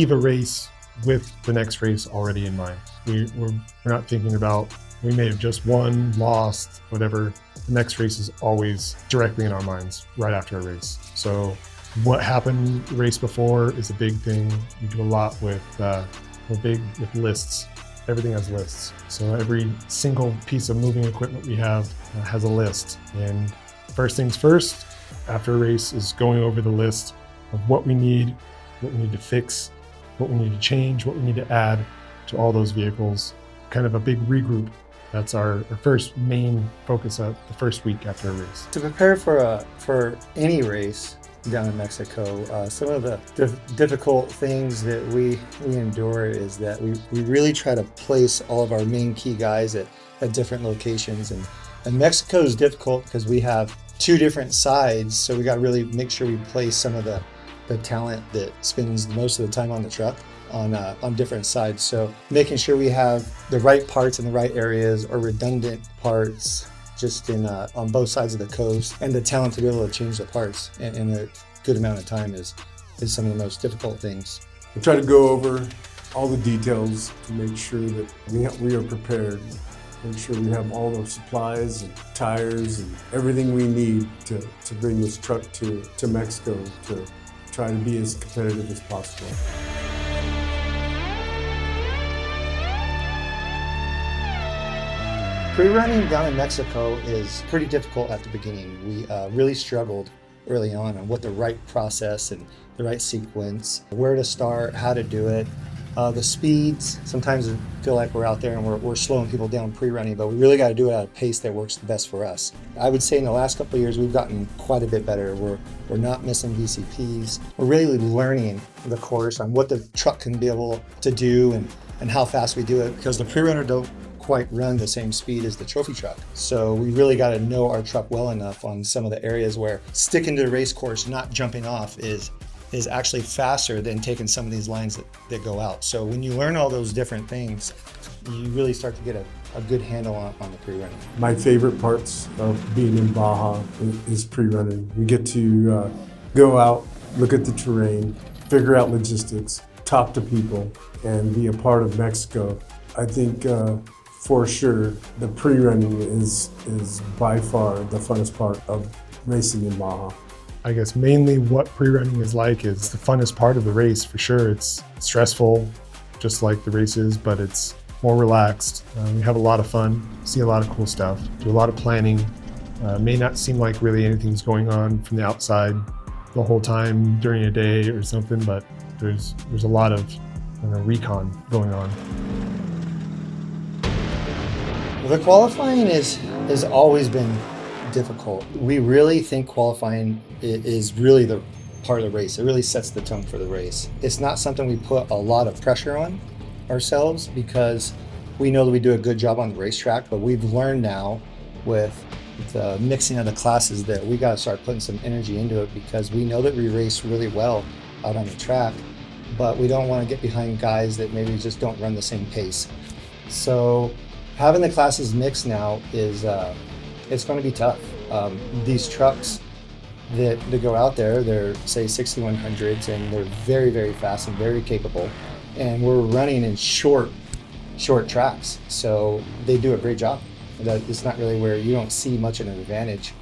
leave a race with the next race already in mind. We're not thinking about, we may have just won, lost, whatever. The next race is always directly in our minds right after a race. So what happened the race before is a big thing. We do a lot with, we're big with lists. Everything has lists. So every single piece of moving equipment we have has a list. And first things first, after a race, is going over the list of what we need to fix, what we need to change, what we need to add to all those vehicles. Kind of a big regroup. That's our first main focus of the first week after a race. To prepare for any race down in Mexico, some of the difficult things that we endure is that we really try to place all of our main key guys at different locations. And Mexico is difficult because we have two different sides, so we got to really make sure we place some of the talent that spends most of the time on the truck on different sides. So making sure we have the right parts in the right areas, or redundant parts just on both sides of the coast, and the talent to be able to change the parts in a good amount of time is some of the most difficult things. We try to go over all the details to make sure that we are prepared. Make sure we have all the supplies and tires and everything we need to bring this truck to Mexico to try to be as competitive as possible. Pre-running down in Mexico is pretty difficult at the beginning. We really struggled early on what the right process and the right sequence, where to start, how to do it. The speeds, sometimes I feel like we're out there and we're slowing people down pre-running, but we really got to do it at a pace that works the best for us. I would say in the last couple of years, we've gotten quite a bit better. We're not missing VCPs. We're really learning the course on what the truck can be able to do and how fast we do it, because the pre-runner don't quite run the same speed as the trophy truck. So we really got to know our truck well enough on some of the areas where sticking to the race course, not jumping off, is actually faster than taking some of these lines that go out. So when you learn all those different things, you really start to get a good handle on the pre-running. My favorite parts of being in Baja is pre-running. We get to go out, look at the terrain, figure out logistics, talk to people, and be a part of Mexico. I think for sure the pre-running is by far the funnest part of racing in Baja. I guess mainly what pre-running is like is the funnest part of the race for sure. It's stressful, just like the races, but it's more relaxed. We have a lot of fun, see a lot of cool stuff, do a lot of planning. May not seem like really anything's going on from the outside the whole time during a day or something, but there's a lot of recon going on. The qualifying has always been difficult. We really think qualifying is really the part of the race. It really sets the tone for the race. It's not something we put a lot of pressure on ourselves, because we know that we do a good job on the racetrack, but we've learned now with the mixing of the classes that we got to start putting some energy into it, because we know that we race really well out on the track, but we don't want to get behind guys that maybe just don't run the same pace. So having the classes mixed now is it's going to be tough. These trucks that go out there, they're say 6100s, and they're very, very fast and very capable. And we're running in short tracks, so they do a great job. It's not really where you don't see much of an advantage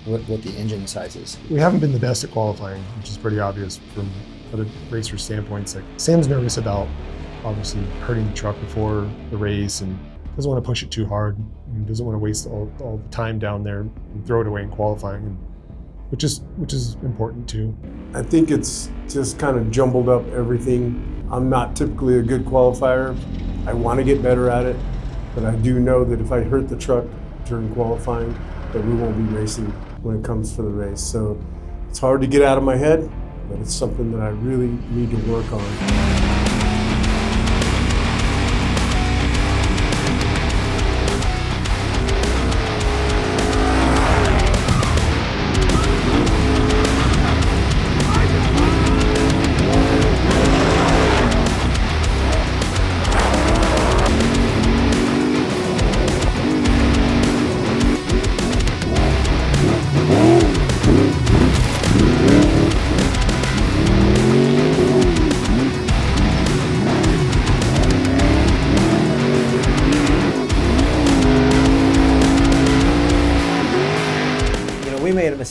with the engine sizes. We haven't been the best at qualifying, which is pretty obvious from other racer standpoints. Like Sam's nervous about obviously hurting the truck before the race and doesn't want to push it too hard and doesn't want to waste all the time down there and throw it away in qualifying, which is important too. I think it's just kind of jumbled up everything. I'm not typically a good qualifier. I want to get better at it, but I do know that if I hurt the truck during qualifying, that we won't be racing when it comes for the race. So it's hard to get out of my head, but it's something that I really need to work on.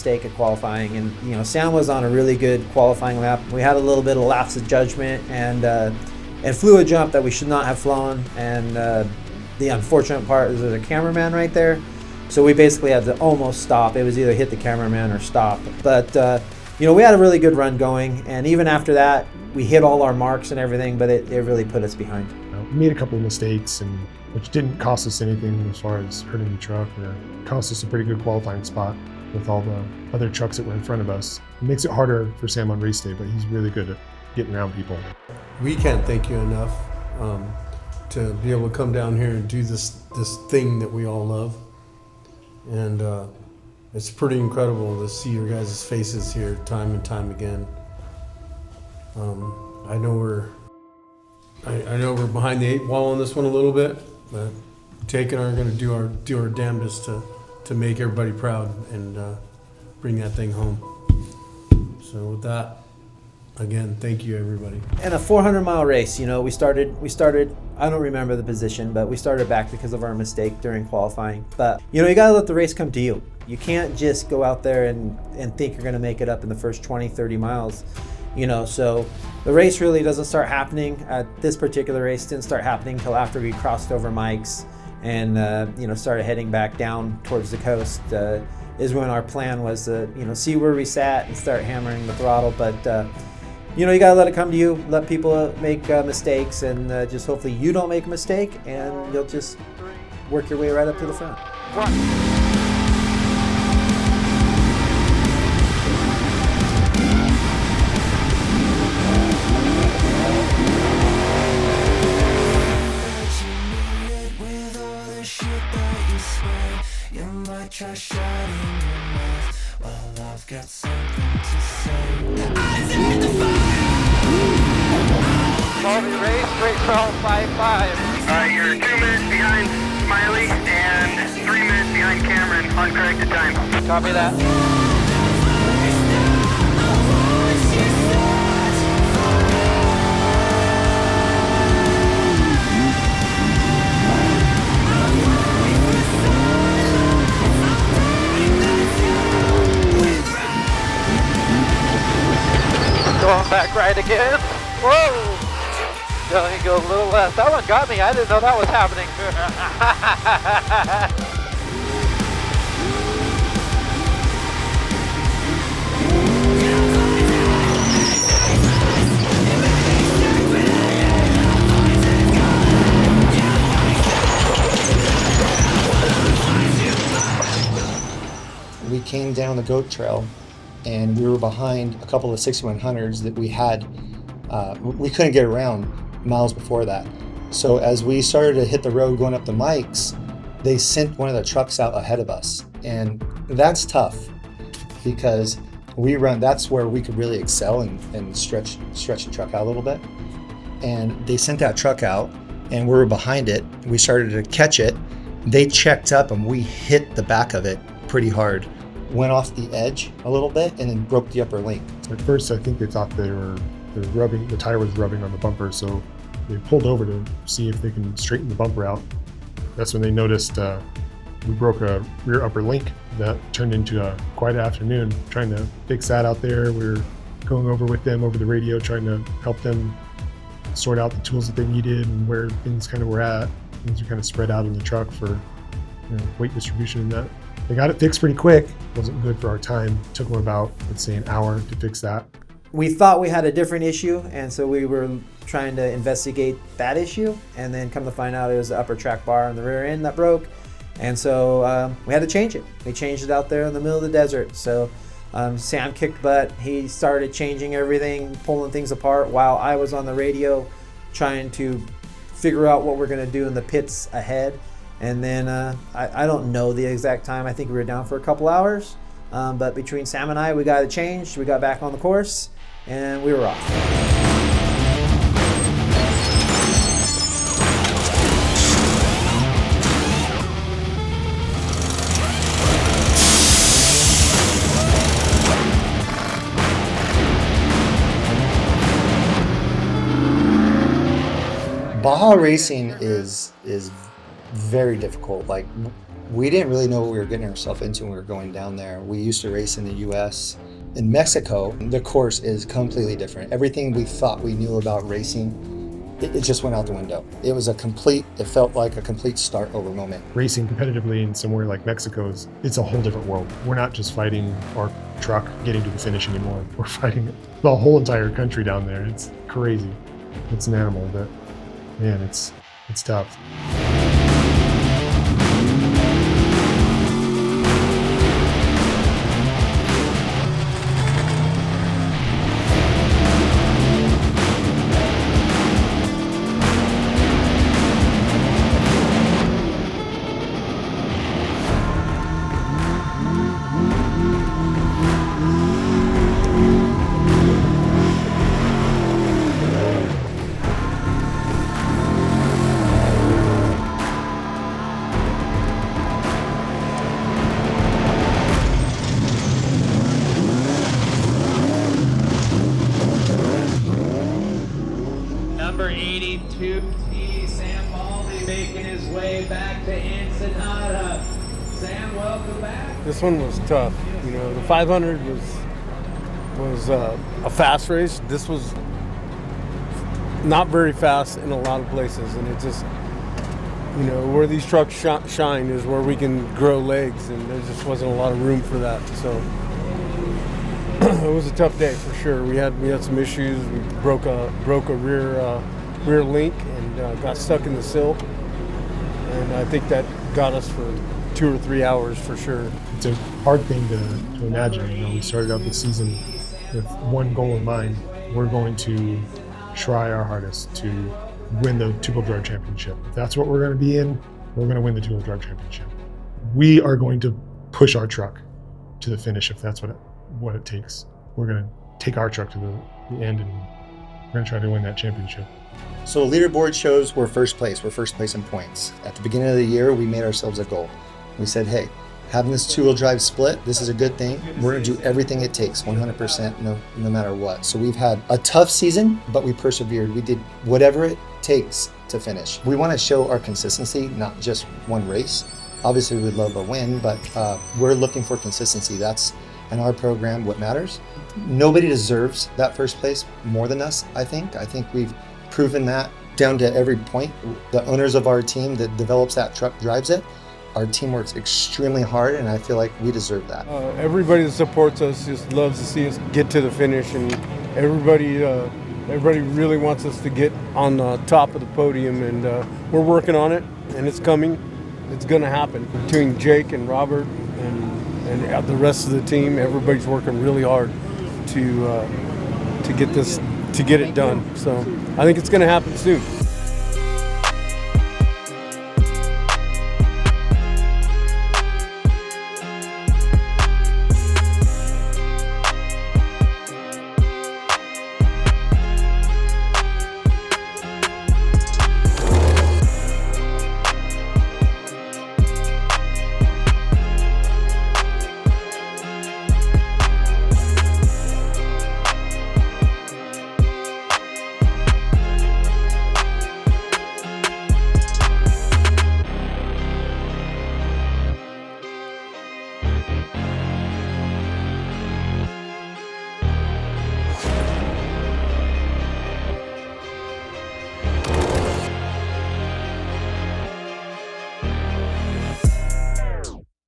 mistake at qualifying, and Sam was on a really good qualifying lap. We had a little bit of lapse of judgment and flew a jump that we should not have flown, and the unfortunate part is there's a cameraman right there, so we basically had to almost stop. It was either hit the cameraman or stop, but we had a really good run going, and even after that we hit all our marks and everything, but it really put us behind. We made a couple of mistakes, and which didn't cost us anything as far as hurting the truck, or cost us a pretty good qualifying spot with all the other trucks that were in front of us. It makes it harder for Sam on race day, but he's really good at getting around people. We can't thank you enough to be able to come down here and do this thing that we all love. And it's pretty incredible to see your guys' faces here time and time again. I know we're behind the 8 ball on this one a little bit, but Jake and I are going to do our damnedest to make everybody proud and bring that thing home. So with that, again, thank you everybody. In a 400-mile race, we started. I don't remember the position, but we started back because of our mistake during qualifying. But you got to let the race come to you. You can't just go out there and think you're going to make it up in the first 20, 30 miles. So the race really doesn't start happening. This particular race didn't start happening until after we crossed over Mike's and started heading back down towards the coast. Is when our plan was to see where we sat and start hammering the throttle. But you got to let it come to you. Let people make mistakes, and just hopefully you don't make a mistake, and you'll just work your way right up to the front. Try shutting your mouth while I've got something to say. Eyes in the fire! Baldi Race, straight from 5-5. You're 2 minutes behind Smiley and 3 minutes behind Cameron on corrected time. Copy that. Going back right again. Whoa! Going to go a little less. That one got me. I didn't know that was happening. We came down the goat trail, and we were behind a couple of 6100s that we had. We couldn't get around miles before that. So as we started to hit the road going up the Mikes, they sent one of the trucks out ahead of us. And that's tough because that's where we could really excel and stretch the truck out a little bit. And they sent that truck out, and we were behind it. We started to catch it. They checked up, and we hit the back of it pretty hard. Went off the edge a little bit and then broke the upper link. At first, I think they thought they were rubbing, the tire was rubbing on the bumper, so they pulled over to see if they can straighten the bumper out. That's when they noticed we broke a rear upper link. That turned into a quiet afternoon trying to fix that out there. We were going over with them over the radio, trying to help them sort out the tools that they needed and where things kind of were at. Things were kind of spread out in the truck for weight distribution and that. They got it fixed pretty quick. Wasn't good for our time. Took them about, let's say, an hour to fix that. We thought we had a different issue, and so we were trying to investigate that issue, and then come to find out it was the upper track bar on the rear end that broke. And so we had to change it. We changed it out there in the middle of the desert. So Sam kicked butt. He started changing everything, pulling things apart, while I was on the radio trying to figure out what we're going to do in the pits ahead. And then I don't know the exact time. I think we were down for a couple hours. But between Sam and I, we got it changed. We got back on the course, and we were off. Baja Racing is very difficult. Like, we didn't really know what we were getting ourselves into when we were going down there. We used to race in the US. In Mexico, the course is completely different. Everything we thought we knew about racing, it just went out the window. It felt like a complete start over moment. Racing competitively in somewhere like Mexico it's a whole different world. We're not just fighting our truck getting to the finish anymore. We're fighting the whole entire country down there. It's crazy. It's an animal, but man, it's tough. Number 82T, Sam Baldi making his way back to Ensenada. Sam, welcome back. This one was tough. You know, the 500 was a fast race. This was not very fast in a lot of places, and it just, you know, where these trucks shine is where we can grow legs, and there just wasn't a lot of room for that. So it was a tough day for sure. We had some issues. We broke a rear link and got stuck in the sill, and I think that got us for 2 or 3 hours for sure. It's a hard thing to imagine. You know, we started out the season with one goal in mind. We're going to try our hardest to win the two-wheel drive championship. If that's what we're going to be in, we're going to win the two-wheel drive championship. We are going to push our truck to the finish if that's what it takes. We're going to take our truck to the end, and we're going to try to win that championship. So leaderboard shows we're first place. We're first place in points. At the beginning of the year, we made ourselves a goal. We said, hey, having this two-wheel drive split, this is a good thing. We're going to do everything it takes, 100%, no matter what. So we've had a tough season, but we persevered. We did whatever it takes to finish. We want to show our consistency, not just one race. Obviously, we'd love a win, but we're looking for consistency. That's, in our program, what matters. Nobody deserves that first place more than us, I think. I think we've proven that down to every point. The owners of our team that develops that truck drives it. Our team works extremely hard, and I feel like we deserve that. Everybody that supports us just loves to see us get to the finish, and everybody really wants us to get on the top of the podium, and we're working on it, and it's coming. It's going to happen. Between Jake and Robert and the rest of the team, everybody's working really hard to get it done. So I think it's going to happen soon.